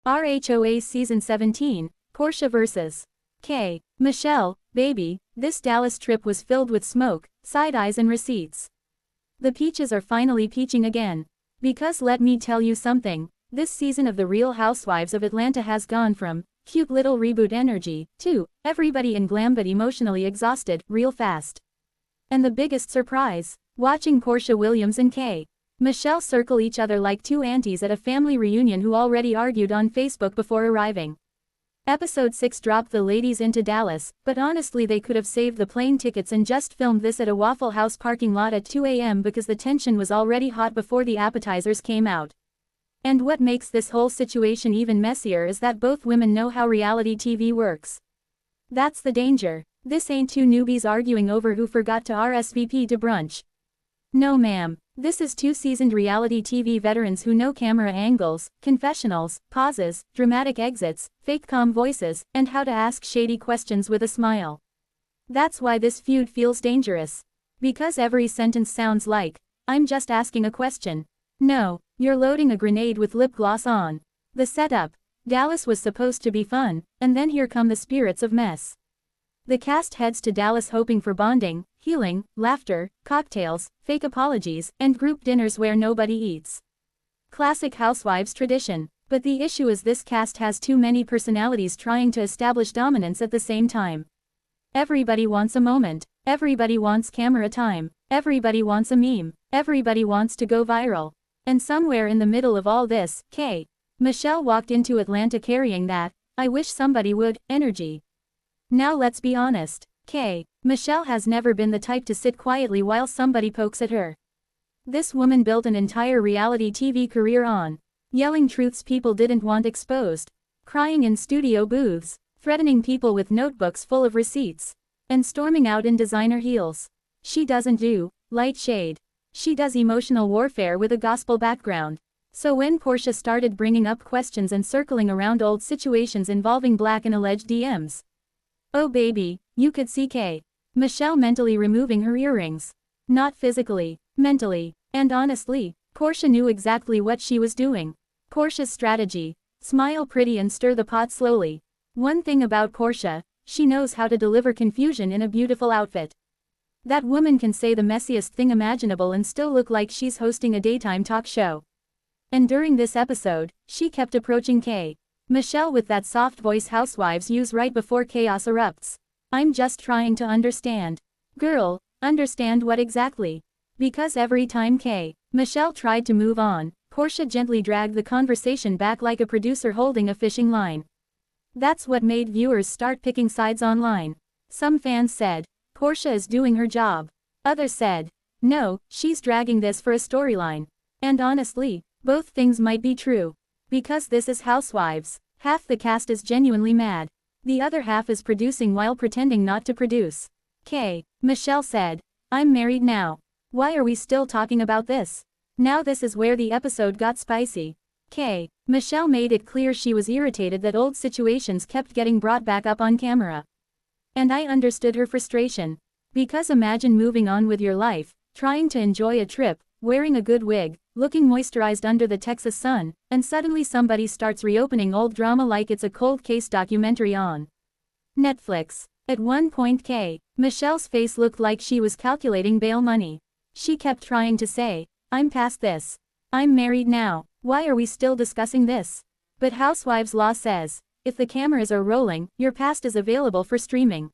RHOA Season 17, Porsha vs. K. Michelle, baby, this Dallas trip was filled with smoke, side eyes and receipts. The peaches are finally peaching again. Because let me tell you something, this season of The Real Housewives of Atlanta has gone from cute little reboot energy to everybody in glam but emotionally exhausted real fast. And the biggest surprise, watching Porsha Williams and K. Michelle circle each other like two aunties at a family reunion who already argued on Facebook before arriving. Episode 6 dropped the ladies into Dallas, but honestly they could have saved the plane tickets and just filmed this at a Waffle House parking lot at 2 a.m. because the tension was already hot before the appetizers came out. And what makes this whole situation even messier is that both women know how reality TV works. That's the danger. This ain't two newbies arguing over who forgot to RSVP to brunch. No ma'am. This is two seasoned reality TV veterans who know camera angles, confessionals, pauses, dramatic exits, fake calm voices, and how to ask shady questions with a smile. That's why this feud feels dangerous. Because every sentence sounds like, "I'm just asking a question." No, you're loading a grenade with lip gloss on. The setup. Dallas was supposed to be fun, and then here come the spirits of mess. The cast heads to Dallas hoping for bonding, healing, laughter, cocktails, fake apologies, and group dinners where nobody eats. Classic Housewives tradition. But the issue is this cast has too many personalities trying to establish dominance at the same time. Everybody wants a moment. Everybody wants camera time. Everybody wants a meme. Everybody wants to go viral. And somewhere in the middle of all this, K. Michelle walked into Atlanta carrying that "I wish somebody would" energy. Now let's be honest. K. Michelle has never been the type to sit quietly while somebody pokes at her. This woman built an entire reality TV career on yelling truths people didn't want exposed, crying in studio booths, threatening people with notebooks full of receipts, and storming out in designer heels. She doesn't do light shade. She does emotional warfare with a gospel background. So when Porsha started bringing up questions and circling around old situations involving Black and alleged DMs, oh baby, you could see K. Michelle mentally removing her earrings. Not physically, mentally. And honestly, Porsha knew exactly what she was doing. Porsha's strategy: smile pretty and stir the pot slowly. One thing about Porsha, she knows how to deliver confusion in a beautiful outfit. That woman can say the messiest thing imaginable and still look like she's hosting a daytime talk show. And during this episode, she kept approaching K. Michelle with that soft voice housewives use right before chaos erupts. "I'm just trying to understand." Girl, understand what exactly? Because every time K. Michelle tried to move on, Porsha gently dragged the conversation back like a producer holding a fishing line. That's what made viewers start picking sides online. Some fans said, Porsha is doing her job. Others said, no, she's dragging this for a storyline. And honestly, both things might be true. Because this is Housewives. Half the cast is genuinely mad. The other half is producing while pretending not to produce. K. Michelle said, "I'm married now. Why are we still talking about this?" Now this is where the episode got spicy. K. Michelle made it clear she was irritated that old situations kept getting brought back up on camera. And I understood her frustration. Because imagine moving on with your life, trying to enjoy a trip, wearing a good wig, looking moisturized under the Texas sun, and suddenly somebody starts reopening old drama like it's a cold case documentary on Netflix. At one point K. Michelle's face looked like she was calculating bail money. She kept trying to say, "I'm past this. I'm married now. Why are we still discussing this?" But Housewives law says, if the cameras are rolling, your past is available for streaming.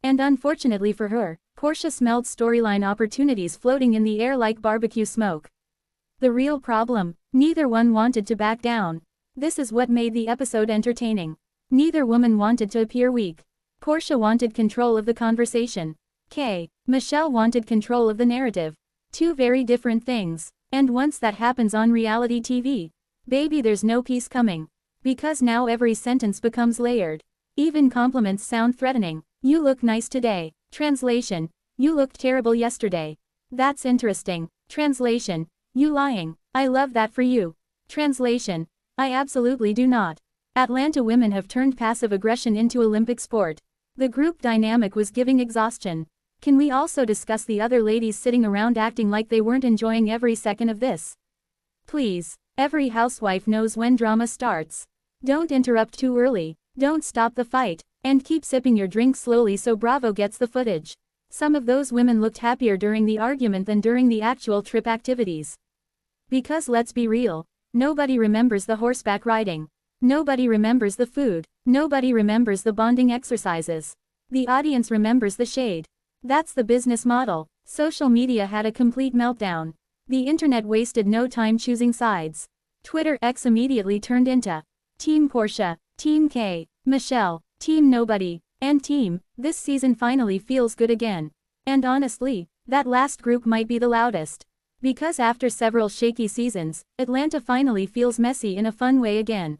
And unfortunately for her, Porsha smelled storyline opportunities floating in the air like barbecue smoke. The real problem: neither one wanted to back down. This is what made the episode entertaining. Neither woman wanted to appear weak. Porsha wanted control of the conversation. K. Michelle wanted control of the narrative. Two very different things. And once that happens on reality TV, baby, there's no peace coming. Because now every sentence becomes layered. Even compliments sound threatening. "You look nice today." Translation: "You looked terrible yesterday." "That's interesting." Translation: "You lying. I love that for you." Translation: "I absolutely do not." Atlanta women have turned passive aggression into Olympic sport. The group dynamic was giving exhaustion. Can we also discuss the other ladies sitting around acting like they weren't enjoying every second of this? Please. Every housewife knows when drama starts. Don't interrupt too early, don't stop the fight, and keep sipping your drink slowly so Bravo gets the footage. Some of those women looked happier during the argument than during the actual trip activities. Because let's be real, nobody remembers the horseback riding. Nobody remembers the food. Nobody remembers the bonding exercises. The audience remembers the shade. That's the business model. Social media had a complete meltdown. The internet wasted no time choosing sides. Twitter X immediately turned into Team Porsha, Team K, Michelle, Team Nobody, and Team, this season finally feels good again. And honestly, that last group might be the loudest. Because after several shaky seasons, Atlanta finally feels messy in a fun way again.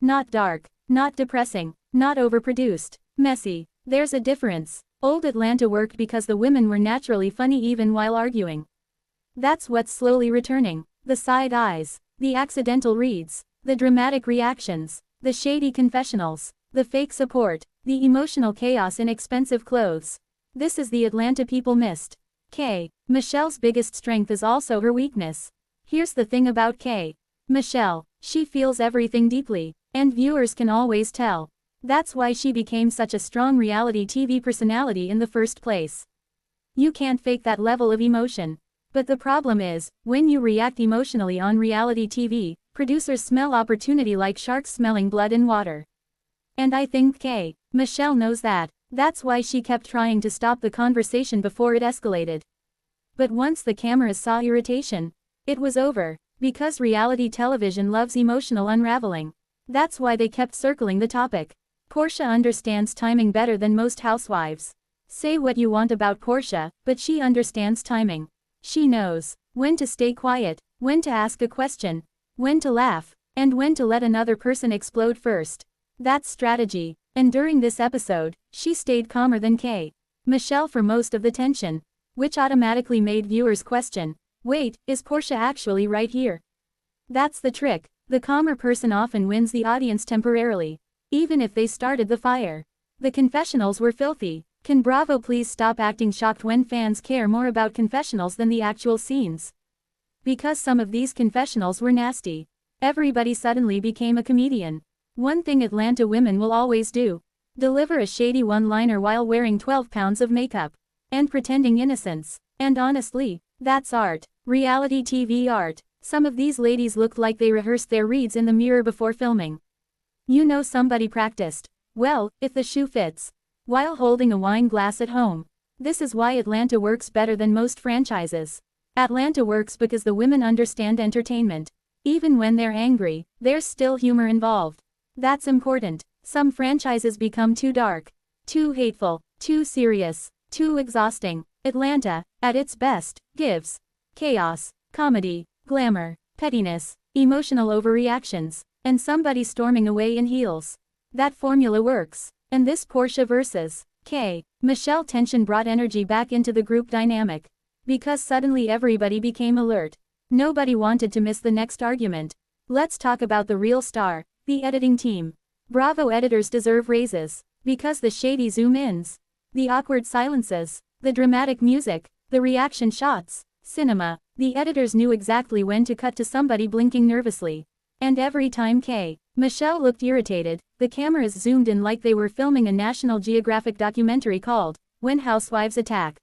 Not dark, not depressing, not overproduced. Messy. There's a difference. Old Atlanta worked because the women were naturally funny even while arguing. That's what's slowly returning. The side eyes, the accidental reads, the dramatic reactions, the shady confessionals, the fake support, the emotional chaos in expensive clothes. This is the Atlanta people missed. K. Michelle's biggest strength is also her weakness. Here's the thing about K. Michelle, she feels everything deeply, and viewers can always tell. That's why she became such a strong reality TV personality in the first place. You can't fake that level of emotion. But the problem is, when you react emotionally on reality TV, producers smell opportunity like sharks smelling blood in water. And I think K. Michelle knows that. That's why she kept trying to stop the conversation before it escalated. But once the cameras saw irritation, it was over. Because reality television loves emotional unraveling. That's why they kept circling the topic. Porsha understands timing better than most housewives. Say what you want about Porsha, but she understands timing. She knows when to stay quiet, when to ask a question, when to laugh, and when to let another person explode first. That's strategy. And during this episode, she stayed calmer than K. Michelle for most of the tension, which automatically made viewers question, wait, is Porsha actually right here? That's the trick. The calmer person often wins the audience temporarily, even if they started the fire. The confessionals were filthy. Can Bravo please stop acting shocked when fans care more about confessionals than the actual scenes? Because some of these confessionals were nasty. Everybody suddenly became a comedian. One thing Atlanta women will always do: deliver a shady one-liner while wearing 12 pounds of makeup. And pretending innocence. And honestly, that's art. Reality TV art. Some of these ladies looked like they rehearsed their reads in the mirror before filming. You know somebody practiced. Well, if the shoe fits. While holding a wine glass at home. This is why Atlanta works better than most franchises. Atlanta works because the women understand entertainment. Even when they're angry, there's still humor involved. That's important. Some franchises become too dark, too hateful, too serious, too exhausting. Atlanta, at its best, gives chaos, comedy, glamour, pettiness, emotional overreactions, and somebody storming away in heels. That formula works. And this Porsha vs. K. Michelle tension brought energy back into the group dynamic. Because suddenly everybody became alert. Nobody wanted to miss the next argument. Let's talk about the real star, the editing team. Bravo editors deserve raises. Because the shady zoom-ins, the awkward silences, the dramatic music, the reaction shots, cinema, the editors knew exactly when to cut to somebody blinking nervously. And every time K. Michelle looked irritated, the cameras zoomed in like they were filming a National Geographic documentary called When Housewives Attack.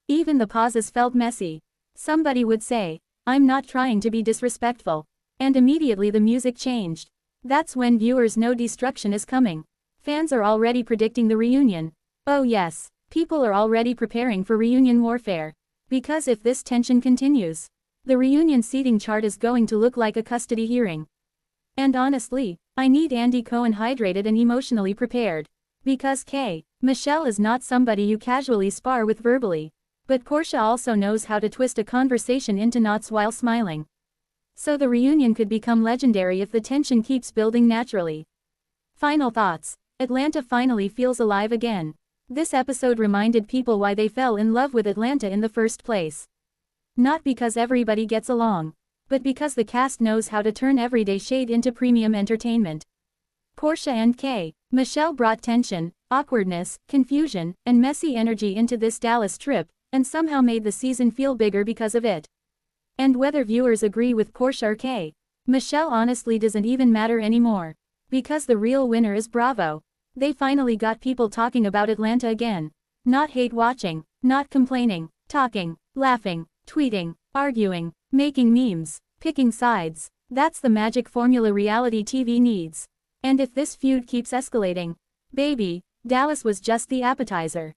Even the pauses felt messy. Somebody would say, "I'm not trying to be disrespectful." And immediately the music changed. That's when viewers know destruction is coming. Fans are already predicting the reunion. Oh yes, people are already preparing for reunion warfare. Because if this tension continues, the reunion seating chart is going to look like a custody hearing. And honestly, I need Andy Cohen hydrated and emotionally prepared. Because K. Michelle is not somebody you casually spar with verbally. But Porsha also knows how to twist a conversation into knots while smiling. So the reunion could become legendary if the tension keeps building naturally. Final thoughts. Atlanta finally feels alive again. This episode reminded people why they fell in love with Atlanta in the first place. Not because everybody gets along, but because the cast knows how to turn everyday shade into premium entertainment. Porsha and K. Michelle brought tension, awkwardness, confusion, and messy energy into this Dallas trip, and somehow made the season feel bigger because of it. And whether viewers agree with Porsha or K. Michelle honestly doesn't even matter anymore. Because the real winner is Bravo. They finally got people talking about Atlanta again. Not hate watching, not complaining, talking, laughing, tweeting, arguing, making memes, picking sides. That's the magic formula reality TV needs. And if this feud keeps escalating, baby, Dallas was just the appetizer.